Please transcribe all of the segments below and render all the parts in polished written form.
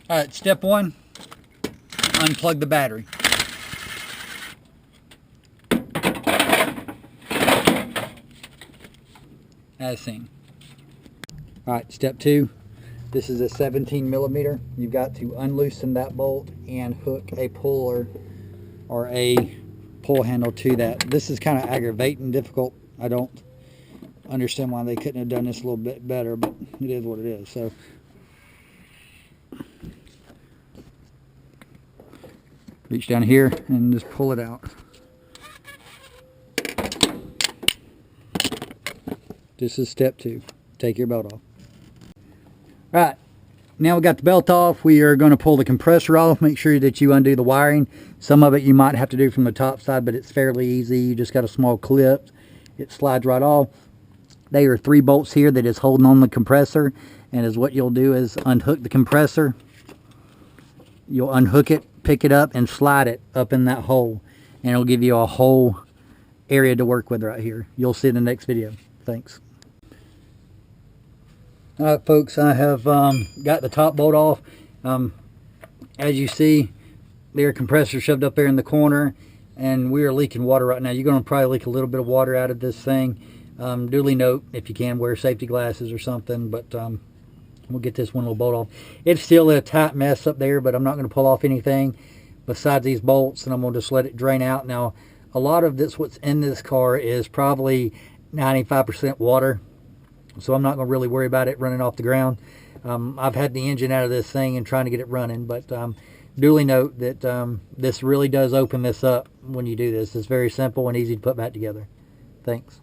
Alright, step one, unplug the battery. As seen. Alright, step two, this is a 17 millimeter. You've got to unloosen that bolt and hook a puller or a pull handle to that. This is kind of aggravating, difficult. I don't understand why they couldn't have done this a little bit better, but it is what it is. So reach down here and just pull it out. This is step two. Take your belt off. Right, now we got the belt off. We are going to pull the compressor off. Make sure that you undo the wiring. Some of it you might have to do from the top side, but it's fairly easy. You just got a small clip. It slides right off. There are 3 bolts here that is holding on the compressor, and is what you'll do is unhook the compressor. You'll unhook it, pick it up, and slide it up in that hole, and it'll give you a whole area to work with right here. You'll see in the next video. Thanks. Alright folks, I have got the top bolt off. As you see, the air compressor shoved up there in the corner, and we are leaking water right now. You're going to probably leak a little bit of water out of this thing. Duly note, if you can, wear safety glasses or something, but we'll get this one little bolt off. It's still a tight mess up there, but I'm not going to pull off anything besides these bolts, and I'm going to just let it drain out. Now, a lot of this, what's in this car, is probably 95% water, so I'm not going to really worry about it running off the ground. I've had the engine out of this thing and trying to get it running, but duly note that this really does open this up when you do this. It's very simple and easy to put back together. Thanks.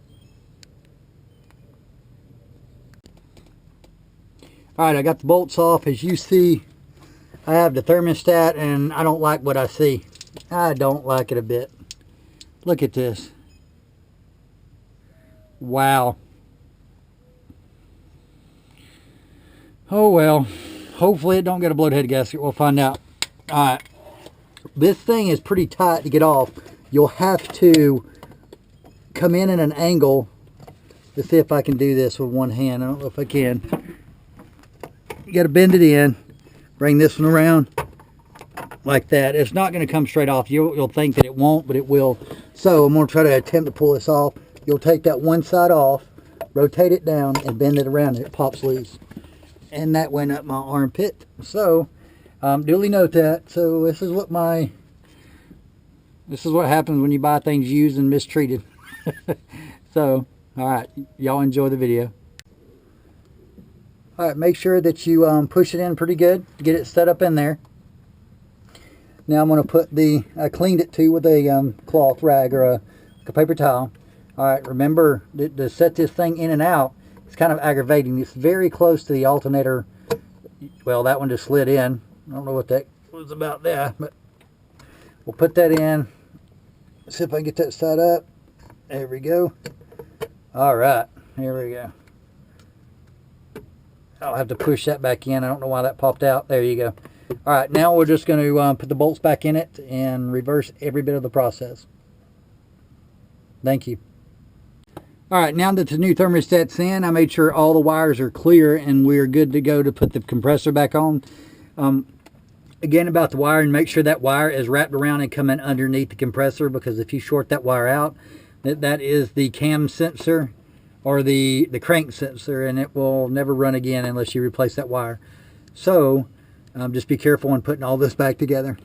Alright, I got the bolts off. As you see, I have the thermostat, and I don't like what I see. I don't like it a bit. Look at this. Wow. Oh well. Hopefully it don't get a bloated head gasket. We'll find out. Alright. This thing is pretty tight to get off. You'll have to come in at an angle. Let's see if I can do this with one hand. I don't know if I can. You got to bend it in. Bring this one around like that. It's not going to come straight off. You'll think that it won't, but it will. So I'm going to try to attempt to pull this off. You'll take that one side off, rotate it down, and bend it around, and it pops loose. And that went up my armpit. So duly note that. So this is what happens when you buy things used and mistreated. So all right, y'all enjoy the video. All right, make sure that you push it in pretty good to get it set up in there. Now I'm going to put I cleaned it too with a cloth rag or a paper towel. All right, remember to set this thing in and out. It's kind of aggravating. It's very close to the alternator. Well, that one just slid in. I don't know what that was about there, but we'll put that in. See if I can get that side up. There we go. All right, here we go. I'll have to push that back in. I don't know why that popped out. There you go. All right, now we're just going to put the bolts back in it and reverse every bit of the process. Thank you. All right, now that the new thermostat's in, I made sure all the wires are clear and we're good to go to put the compressor back on. Again, about the wiring, make sure that wire is wrapped around and coming underneath the compressor, because if you short that wire out, that is the cam sensor or the crank sensor, and it will never run again unless you replace that wire. So just be careful when putting all this back together.